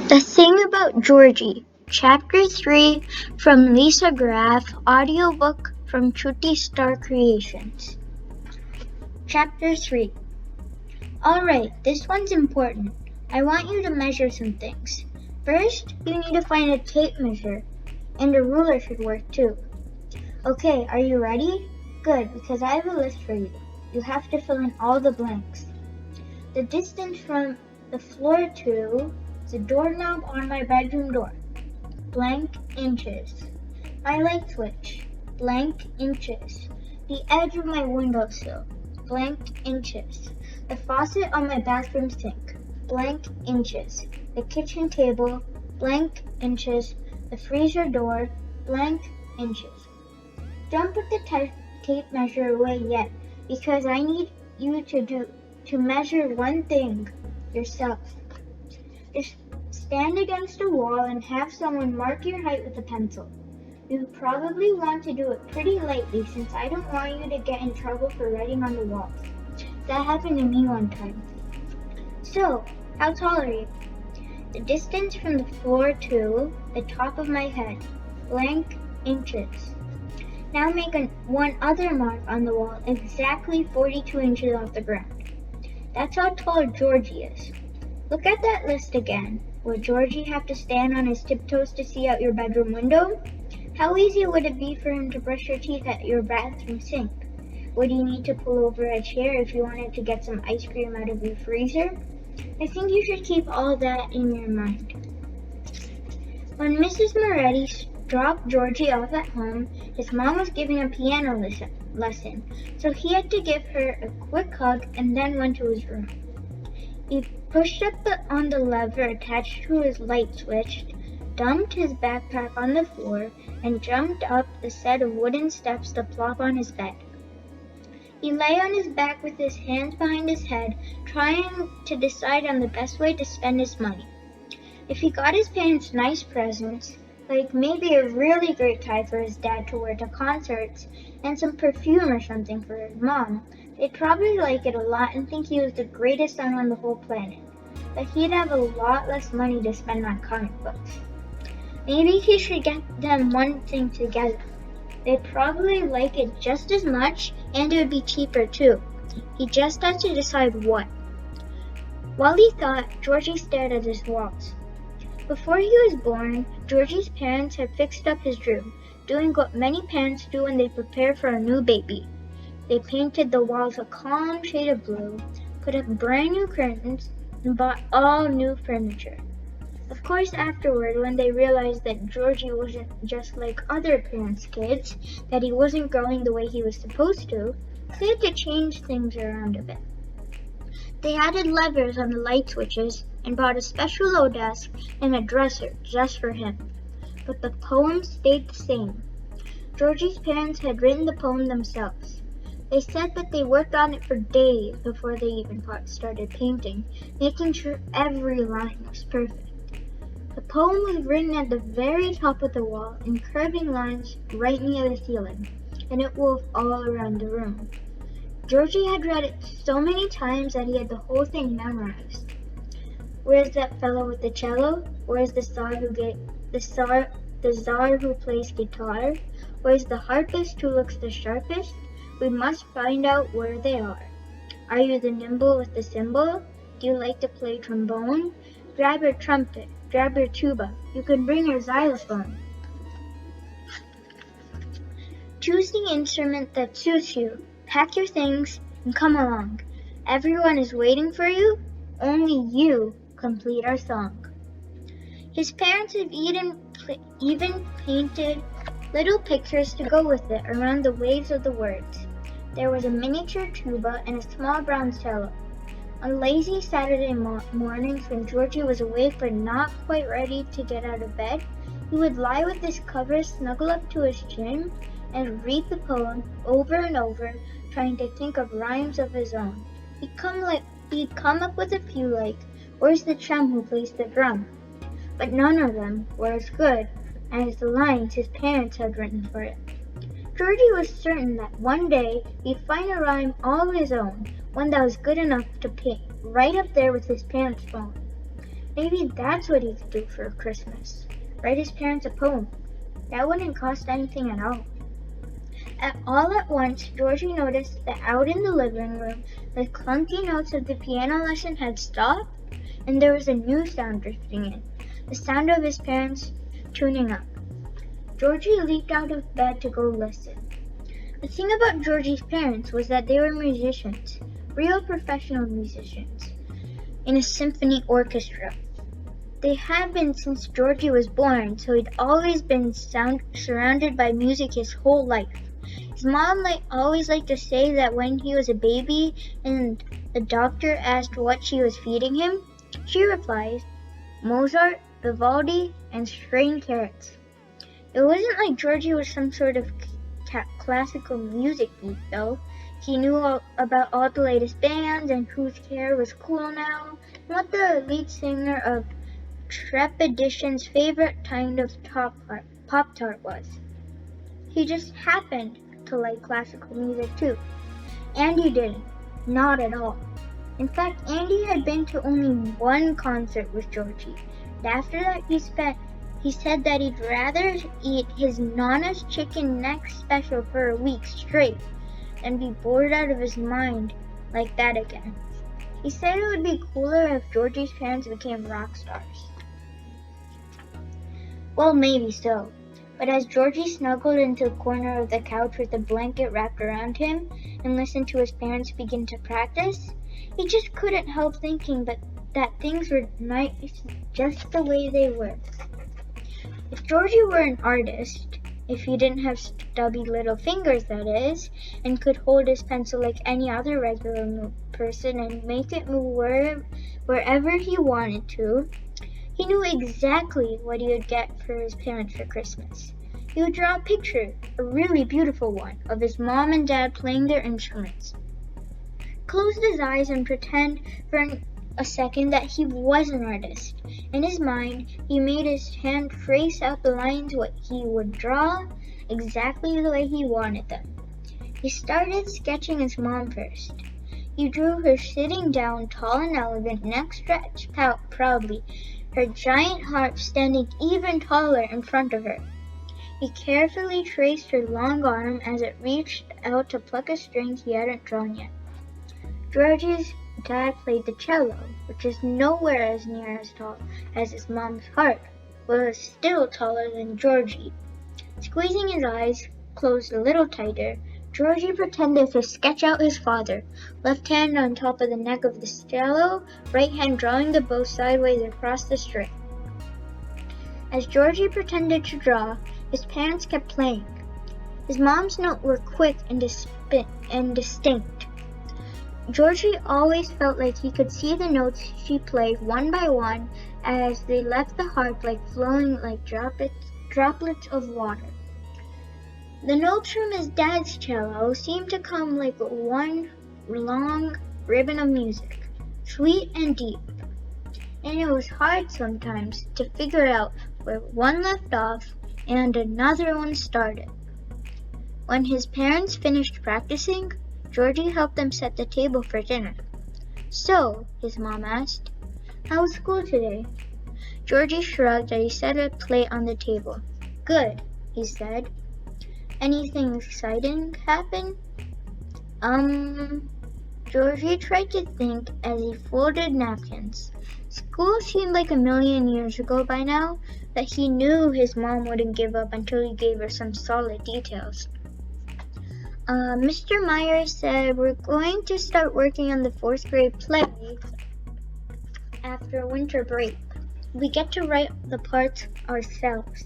The Thing About Georgie, Chapter 3 from Lisa Graff, audiobook from ChuttiStar Creations. Chapter 3. Alright, this one's important. I want you to measure some things. First, you need to find a tape measure, and a ruler should work too. Okay, are you ready? Good, because I have a list for you. You have to fill in all the blanks. The distance from the floor to the doorknob on my bedroom door, blank inches. My light switch, blank inches. The edge of my windowsill, blank inches. The faucet on my bathroom sink, blank inches. The kitchen table, blank inches. The freezer door, blank inches. Don't put the tape measure away yet, because I need you to measure one thing yourself. Just stand against a wall and have someone mark your height with a pencil. You probably want to do it pretty lightly since I don't want you to get in trouble for writing on the walls. That happened to me one time. So, how tall are you? The distance from the floor to the top of my head, blank inches. Now make one other mark on the wall exactly 42 inches off the ground. That's how tall Georgie is. Look at that list again. Would Georgie have to stand on his tiptoes to see out your bedroom window? How easy would it be for him to brush your teeth at your bathroom sink? Would he need to pull over a chair if you wanted to get some ice cream out of your freezer? I think you should keep all that in your mind. When Mrs. Moretti dropped Georgie off at home, his mom was giving a piano lesson, so he had to give her a quick hug and then went to his room. He pushed up on the lever attached to his light switch, dumped his backpack on the floor, and jumped up the set of wooden steps to plop on his bed. He lay on his back with his hands behind his head, trying to decide on the best way to spend his money. If he got his parents nice presents, like maybe a really great tie for his dad to wear to concerts, and some perfume or something for his mom, they'd probably like it a lot and think he was the greatest son on the whole planet. But he'd have a lot less money to spend on comic books. Maybe he should get them one thing together. They'd probably like it just as much, and it would be cheaper too. He just had to decide what. While he thought, Georgie stared at his walls. Before he was born, Georgie's parents had fixed up his room, doing what many parents do when they prepare for a new baby. They painted the walls a calm shade of blue, put up brand new curtains, and bought all new furniture. Of course, afterward, when they realized that Georgie wasn't just like other parents' kids, that he wasn't growing the way he was supposed to, they had to change things around a bit. They added levers on the light switches and bought a special low desk and a dresser just for him. But the poem stayed the same. Georgie's parents had written the poem themselves. They said that they worked on it for days before they even started painting, making sure every line was perfect. The poem was written at the very top of the wall in curving lines right near the ceiling, and it wove all around the room. Georgie had read it so many times that he had the whole thing memorized. Where's that fellow with the cello? Where's the czar who plays guitar? Where's the harpist who looks the sharpest? We must find out where they are. Are you the nimble with the cymbal? Do you like to play trombone? Grab your trumpet, grab your tuba. You can bring your xylophone. Choose the instrument that suits you. Pack your things and come along. Everyone is waiting for you. Only you complete our song. His parents have even painted little pictures to go with it around the waves of the words. There was a miniature tuba and a small brown cello. On lazy Saturday mornings when Georgie was awake but not quite ready to get out of bed, he would lie with his covers snuggled up to his chin and read the poem over and over, trying to think of rhymes of his own. He'd come up with a few like, "Where's the chum who plays the drum?" But none of them were as good as the lines his parents had written for it. Georgie was certain that one day he'd find a rhyme all his own, one that was good enough to paint right up there with his parents' poem. Maybe that's what he could do for Christmas. Write his parents a poem. That wouldn't cost anything at all. All at once, Georgie noticed that out in the living room, the clunky notes of the piano lesson had stopped, and there was a new sound drifting in, the sound of his parents tuning up. Georgie leaped out of bed to go listen. The thing about Georgie's parents was that they were musicians, real professional musicians, in a symphony orchestra. They had been since Georgie was born, so he'd always been surrounded by music his whole life. His mom always liked to say that when he was a baby and the doctor asked what she was feeding him, she replied, Mozart, Vivaldi, and strained carrots. It wasn't like Georgie was some sort of classical music geek, though. He knew about all the latest bands and whose hair was cool now, and what the lead singer of Trepidations's favorite kind of Pop-Tart was. He just happened to like classical music too. Andy didn't. Not at all. In fact, Andy had been to only one concert with Georgie. And after that, he said that he'd rather eat his Nana's chicken neck special for a week straight than be bored out of his mind like that again. He said it would be cooler if Georgie's parents became rock stars. Well, maybe so. But as Georgie snuggled into the corner of the couch with a blanket wrapped around him and listened to his parents begin to practice, he just couldn't help thinking that things were nice just the way they were. If Georgie were an artist, if he didn't have stubby little fingers, that is, and could hold his pencil like any other regular person and make it move wherever he wanted to, he knew exactly what he would get for his parents for Christmas. He would draw a picture, a really beautiful one, of his mom and dad playing their instruments. Close his eyes and pretend for a second that he was an artist. In his mind, he made his hand trace out the lines what he would draw exactly the way he wanted them. He started sketching his mom first. He drew her sitting down, tall and elegant, neck stretched out proudly, her giant harp standing even taller in front of her. He carefully traced her long arm as it reached out to pluck a string he hadn't drawn yet. Georgie's dad played the cello, which is nowhere as near as tall as his mom's harp, but was still taller than Georgie. Squeezing his eyes closed a little tighter, Georgie pretended to sketch out his father, left hand on top of the neck of the cello, right hand drawing the bow sideways across the string. As Georgie pretended to draw, his parents kept playing. His mom's notes were quick and distinct. Georgie always felt like he could see the notes she played one by one as they left the harp flowing like droplets of water. The notes from his dad's cello seemed to come like one long ribbon of music, sweet and deep, and it was hard sometimes to figure out where one left off and another one started. When his parents finished practicing, Georgie helped them set the table for dinner. So, his mom asked, "How was school today?" Georgie shrugged as he set a plate on the table. "Good," he said. "Anything exciting happen?" Georgie tried to think as he folded napkins. School seemed like a million years ago by now, but he knew his mom wouldn't give up until he gave her some solid details. Mr. Myers said we're going to start working on the 4th grade play after winter break. We get to write the parts ourselves.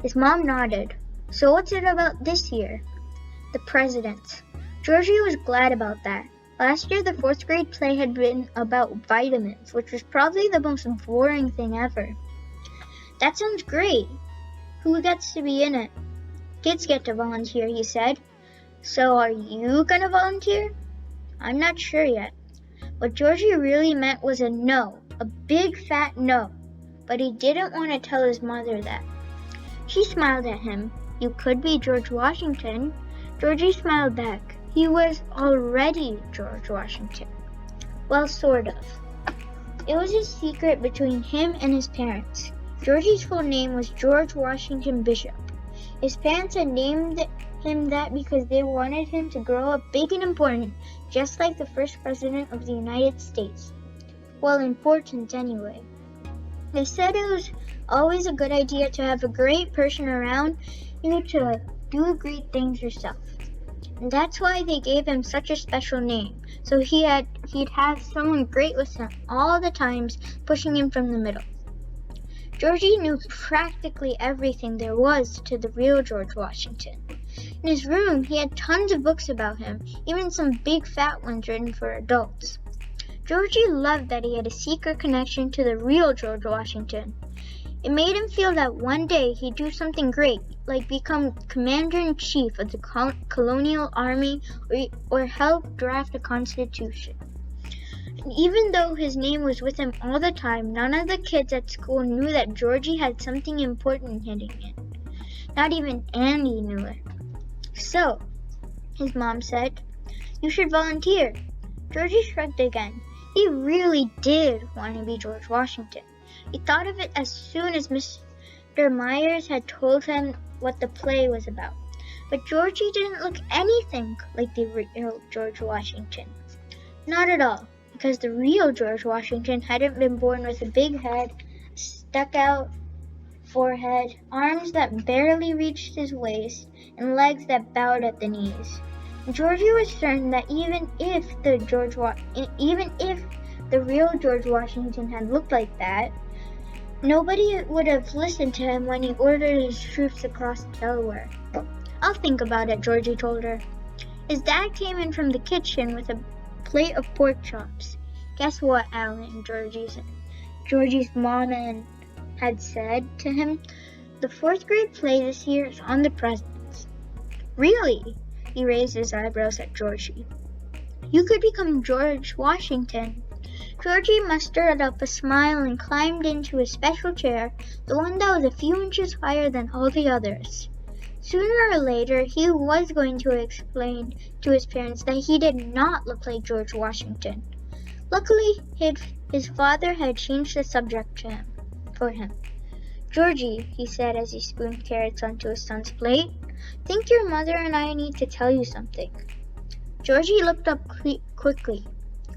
His mom nodded. So what's it about this year? The presidents. Georgie was glad about that. Last year, the 4th grade play had been about vitamins, which was probably the most boring thing ever. That sounds great. Who gets to be in it? Kids get to volunteer, he said. So are you gonna volunteer? I'm not sure yet. What Georgie really meant was a no, a big fat no, but he didn't want to tell his mother that. She smiled at him. You could be George Washington. Georgie smiled back. He was already George Washington. Well, sort of. It was a secret between him and his parents. Georgie's full name was George Washington Bishop. His parents had named him that because they wanted him to grow up big and important, just like the first president of the United States. Well, important anyway. They said it was always a good idea to have a great person around you to do great things yourself. And that's why they gave him such a special name, so he'd have someone great with him all the times, pushing him from the middle. Georgie knew practically everything there was to the real George Washington. In his room, he had tons of books about him, even some big fat ones written for adults. Georgie loved that he had a secret connection to the real George Washington. It made him feel that one day he'd do something great, like become commander-in-chief of the colonial army or help draft a constitution. And even though his name was with him all the time, none of the kids at school knew that Georgie had something important hidden in. Not even Andy knew it. So, his mom said, "You should volunteer." Georgie shrugged again. He really did want to be George Washington. He thought of it as soon as Mr. Myers had told him what the play was about. But Georgie didn't look anything like the real George Washington. Not at all, because the real George Washington hadn't been born with a big head, stuck out forehead, arms that barely reached his waist, and legs that bowed at the knees. Georgie was certain that even if the real George Washington had looked like that, nobody would have listened to him when he ordered his troops across Delaware. "I'll think about it," Georgie told her. His dad came in from the kitchen with a plate of pork chops. "Guess what, Alan?" Georgie's mom had said to him. "The 4th grade play this year is on the presidents." "Really?" He raised his eyebrows at Georgie. "You could become George Washington." Georgie mustered up a smile and climbed into his special chair, the one that was a few inches higher than all the others. Sooner or later, he was going to explain to his parents that he did not look like George Washington. Luckily, his father had changed the subject for him. "Georgie," he said as he spooned carrots onto his son's plate, "I think your mother and I need to tell you something." Georgie looked up quickly.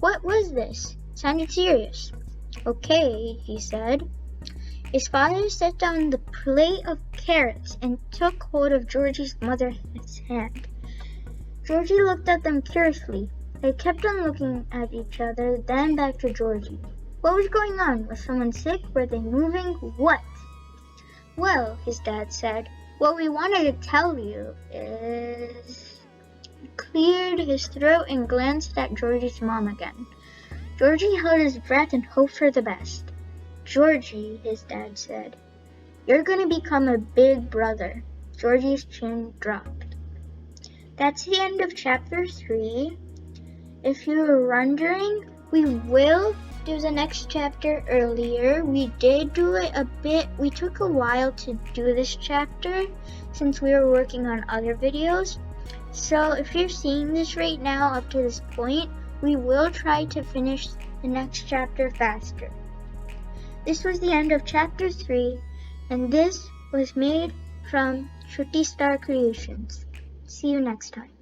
What was this? It sounded serious. "Okay," he said. His father set down the plate of carrots and took hold of Georgie's mother's hand. Georgie looked at them curiously. They kept on looking at each other, then back to Georgie. What was going on? Was someone sick? Were they moving? What? "Well," his dad said, "what we wanted to tell you is..." He cleared his throat and glanced at Georgie's mom again. Georgie held his breath and hoped for the best. "Georgie," his dad said, "you're going to become a big brother." Georgie's chin dropped. That's the end of chapter 3. If you were wondering, we will do the next chapter earlier. We did do it a bit. We took a while to do this chapter since we were working on other videos. So if you're seeing this right now up to this point, we will try to finish the next chapter faster. This was the end of chapter 3, and this was made from ChuttiStar Creations. See you next time.